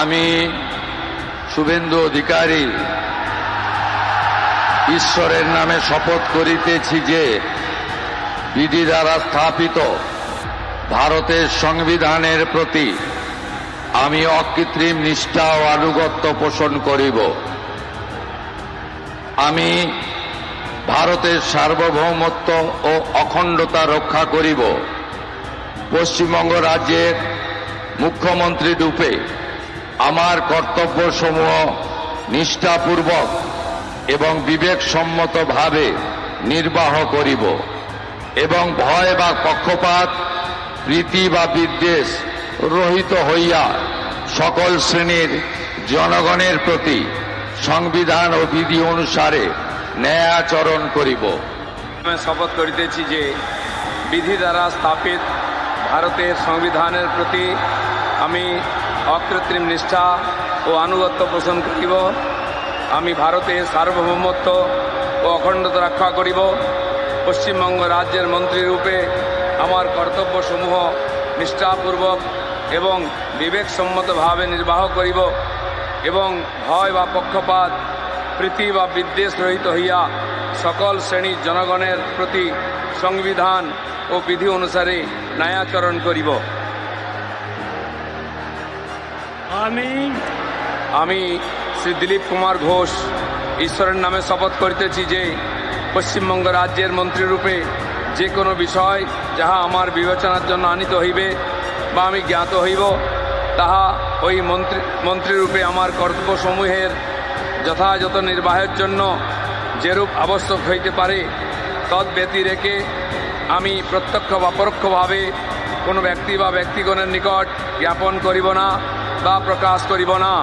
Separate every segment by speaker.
Speaker 1: আমি শুভেন্দু অধিকারী ঈশ্বরের নামে শপথ করিতেছি যে বিধি দ্বারা স্থাপিত ভারতের সংবিধানের প্রতি আমি অকৃত্রিম নিষ্ঠা ও আনুগত্য পোষণ করিব। আমি ভারতের সার্বভৌমত্ব ও অখণ্ডতা রক্ষা করিব। পশ্চিমবঙ্গ রাজ্যের মুখ্যমন্ত্রী রূপে আমার কর্তব্যসমূহ নিষ্ঠাপূর্বক এবং বিবেকসম্মতভাবে নির্বাহ করিব এবং ভয় বা পক্ষপাত, প্রীতি বা বিদ্বেষ রহিত হইয়া সকল শ্রেণীর জনগণের প্রতি সংবিধান ও বিধি অনুসারে ন্যায় আচরণ করিব।
Speaker 2: আমি শপথ করিতেছি যে বিধি দ্বারা স্থাপিত ভারতের সংবিধানের প্রতি আমি অকৃত্রিম নিষ্ঠা ও আনুগত্য পোষণ করিব। আমি ভারতের সার্বভৌমত্ব ও অখণ্ডতা রক্ষা করিব। পশ্চিমবঙ্গ রাজ্যের মন্ত্রীরূপে আমার কর্তব্যসমূহ নিষ্ঠাপূর্বক এবং বিবেকসম্মতভাবে নির্বাহ করিব এবং ভয় বা পক্ষপাত, প্রীতি বা বিদ্বেষ রহিত হইয়া সকল শ্রেণীর জনগণের প্রতি সংবিধান ও বিধি অনুসারে ন্যায়াচরণ করিব। আমি শ্রী দিলীপ কুমার ঘোষ ঈশ্বরের নামে শপথ করিতেছি যে পশ্চিমবঙ্গ রাজ্যের মন্ত্রীরূপে যে কোনো বিষয় যাহা আমার বিবেচনার জন্য আনিত হইবে বা আমি জ্ঞাত হইব, তাহা ওই মন্ত্রীরূপে আমার কর্তব্যসমূহের যথাযথ নির্বাহের জন্য যেরূপ আবশ্যক হইতে পারে তদ্ব্যতি রেখে আমি প্রত্যক্ষ বা পরোক্ষভাবে কোনো ব্যক্তি বা ব্যক্তিগণের নিকট জ্ঞাপন করিব না বা প্রকাশ করিব না।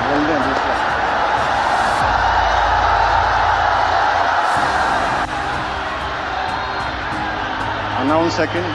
Speaker 3: बोल दे मुझसे। Announce second.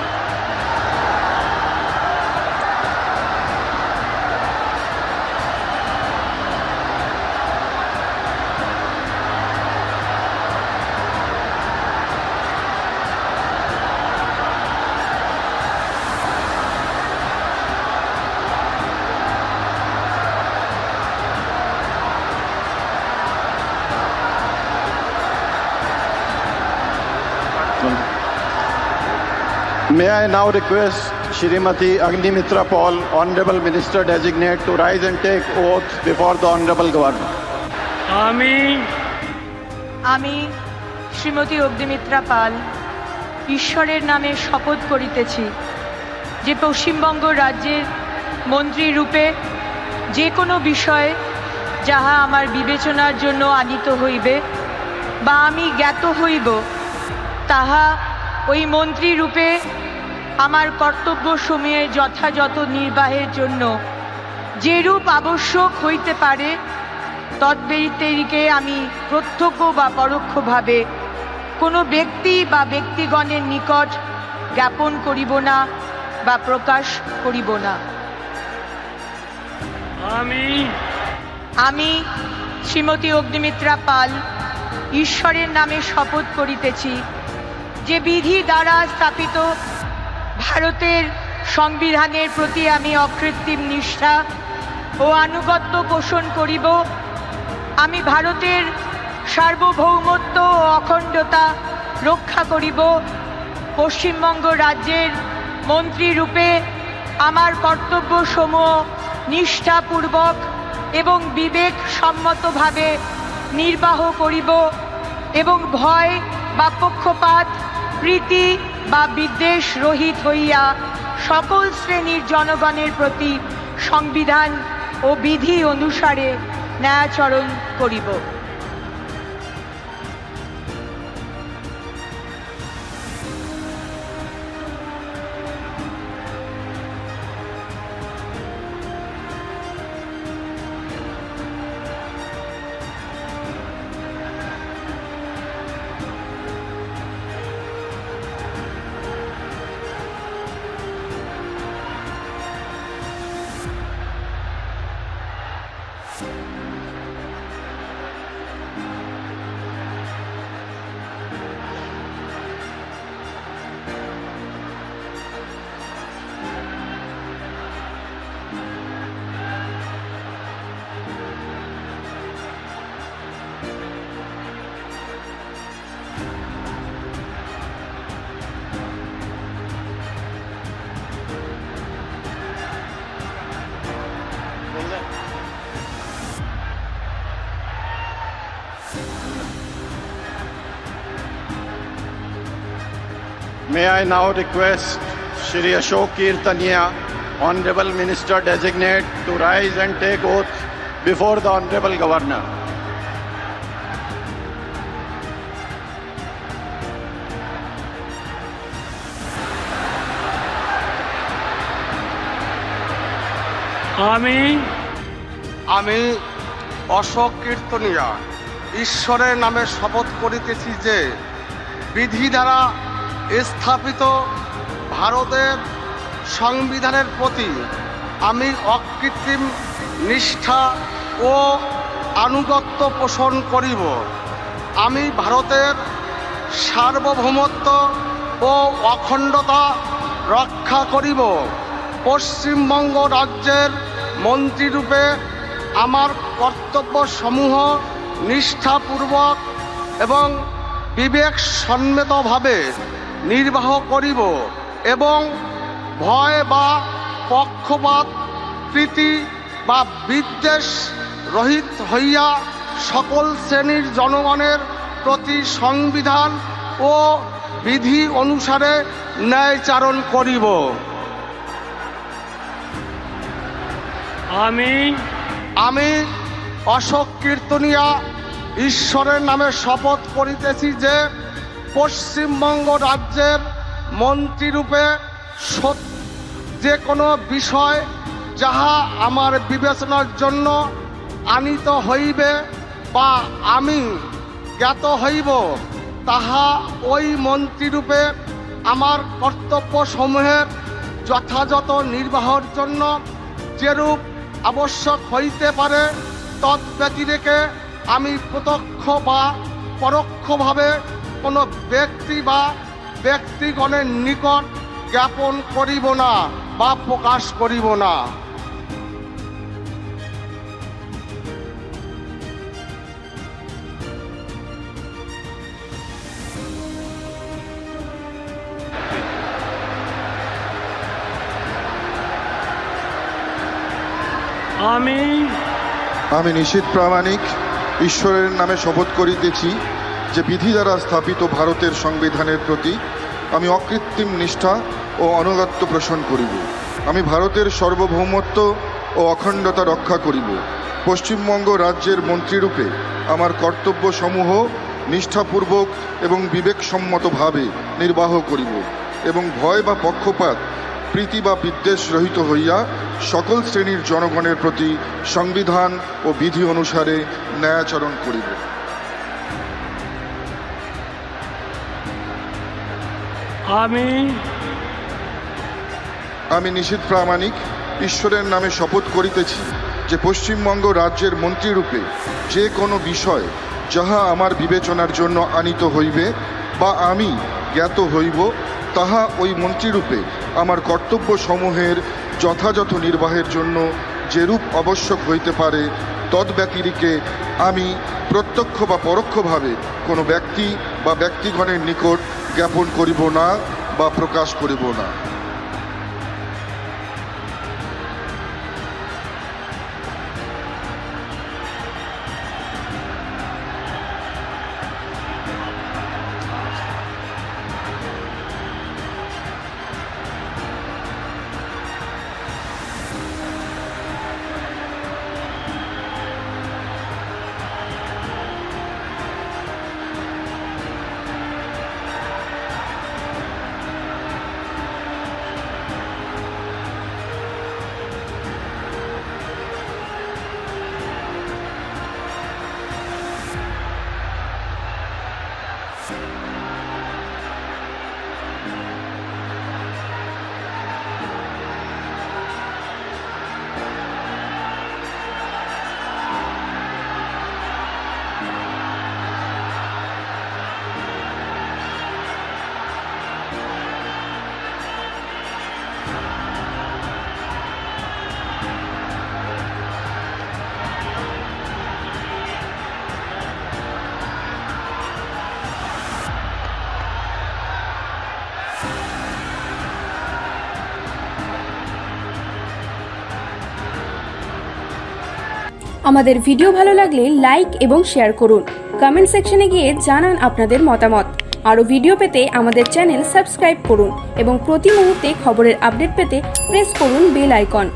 Speaker 3: May I now request Shrimati Agnimitra Paul, Honorable Minister Designate, to rise and take oath before the Honorable Governor.
Speaker 4: আমি শ্রীমতী অগ্নিমিত্রা পাল ঈশ্বরের নামে শপথ করিতেছি যে পশ্চিমবঙ্গ রাজ্যের মন্ত্রী রূপে যে কোনো বিষয় যাহা আমার বিবেচনার জন্য আনিত হইবে বা আমি জ্ঞাত হইব, তাহা ওই মন্ত্রী রূপে আমার কর্তব্যসমূহের যথাযথ নির্বাহের জন্য যেরূপ আবশ্যক হইতে পারে তদ্ব্যতিরেকে আমি প্রত্যক্ষ বা পরোক্ষভাবে কোনো ব্যক্তি বা ব্যক্তিগণের নিকট জ্ঞাপন করিব না বা প্রকাশ করিব না। আমি শ্রীমতী অগ্নিমিত্রা পাল ঈশ্বরের নামে শপথ করিতেছি যে বিধি দ্বারা স্থাপিত ভারতের সংবিধানের প্রতি আমি অকৃত্রিম নিষ্ঠা ও আনুগত্য পোষণ করিব। আমি ভারতের সার্বভৌমত্ব ও অখণ্ডতা রক্ষা করিব। পশ্চিমবঙ্গ রাজ্যের মন্ত্রীরূপে আমার কর্তব্যসমূহ নিষ্ঠাপূর্বক এবং বিবেকসম্মতভাবে নির্বাহ করিব এবং ভয় বা পক্ষপাত, প্রীতি বা বিদ্বেষ রহিত হইয়া সকল শ্রেণীর জনগণের প্রতি সংবিধান ও বিধি অনুসারে ন্যায়াচরণ করিব।
Speaker 3: May I now request Shri Ashok Kirtania, Honorable Minister Designate, to rise and take oath before the Honorable Governor.
Speaker 5: আমি অশোক কীর্তনিয়া ঈশ্বরের নামে শপথ করিতেছি যে বিধি দ্বারা স্থাপিত ভারতের সংবিধানের প্রতি আমি অকৃত্রিম নিষ্ঠা ও আনুগত্য পোষণ করিব। আমি ভারতের সার্বভৌমত্ব ও অখণ্ডতা রক্ষা করিব। পশ্চিমবঙ্গ রাজ্যের মন্ত্রীরূপে আমার কর্তব্যসমূহ নিষ্ঠাপূর্বক এবং বিবেকসম্মতভাবে নির্বাহ করিব এবং ভয় বা পক্ষপাত, প্রীতি বা বিদ্বেষ রহিত হইয়া সকল শ্রেণীর জনগণের প্রতি সংবিধান ও বিধি অনুসারে ন্যায়চারণ করিব। আমি অশোক কীর্তনিয়া ঈশ্বরের নামে শপথ করিতেছি যে পশ্চিমবঙ্গ রাজ্যের মন্ত্রীরূপে যে কোনো বিষয় যাহা আমার বিবেচনার জন্য আনিত হইবে বা আমি জ্ঞাত হইব, তাহা ওই মন্ত্রীরূপে আমার কর্তব্যসমূহের যথাযথ নির্বাহের জন্য যেরূপ আবশ্যক হইতে পারে তৎব্যতিরেকে আমি প্রত্যক্ষ বা পরোক্ষভাবে কোনো ব্যক্তি বা ব্যক্তিগণের নিকট জ্ঞাপন করিব না বা প্রকাশ করিব না।
Speaker 6: আমি নিশীথ প্রামাণিক ঈশ্বরের নামে শপথ করিতেছি যে বিধি দ্বারা স্থাপিত ভারতের সংবিধানের প্রতি আমি অকৃত্রিম নিষ্ঠা ও আনুগত্য পোষণ করিব। আমি ভারতের সার্বভৌমত্ব ও অখণ্ডতা রক্ষা করিব। পশ্চিমবঙ্গ রাজ্যের মন্ত্রীরূপে আমার কর্তব্যসমূহ নিষ্ঠাপূর্বক এবং বিবেকসম্মতভাবে নির্বাহ করিব এবং ভয় বা পক্ষপাত, প্রীতি বা বিদ্বেষ রহিত হইয়া সকল শ্রেণীর জনগণের প্রতি সংবিধান ও বিধি অনুসারে ন্যায়াচরণ করিব। আমি নিশীথ প্রামাণিক ঈশ্বরের নামে শপথ করিতেছি যে পশ্চিমবঙ্গ রাজ্যের মন্ত্রীরূপে যে কোনো বিষয় যাহা আমার বিবেচনার জন্য আনিত হইবে বা আমি জ্ঞাত হইব, তাহা ওই মন্ত্রীরূপে আমার কর্তব্য সমূহের যথাযথ নির্বাহের জন্য যেরূপ আবশ্যক হইতে পারে তদ্ব্যতিরিকে আমি প্রত্যক্ষ বা পরোক্ষভাবে কোনো ব্যক্তি বা ব্যক্তিগণের নিকট জ্ঞাপন করিব না বা প্রকাশ করিব না।
Speaker 7: আমাদের ভিডিও ভালো লাগলে লাইক এবং শেয়ার করুন। কমেন্ট সেকশনে গিয়ে জানান আপনাদের মতামত। আরও ভিডিও পেতে আমাদের চ্যানেল সাবস্ক্রাইব করুন এবং প্রতি মুহূর্তে খবরের আপডেট পেতে প্রেস করুন বেল আইকন।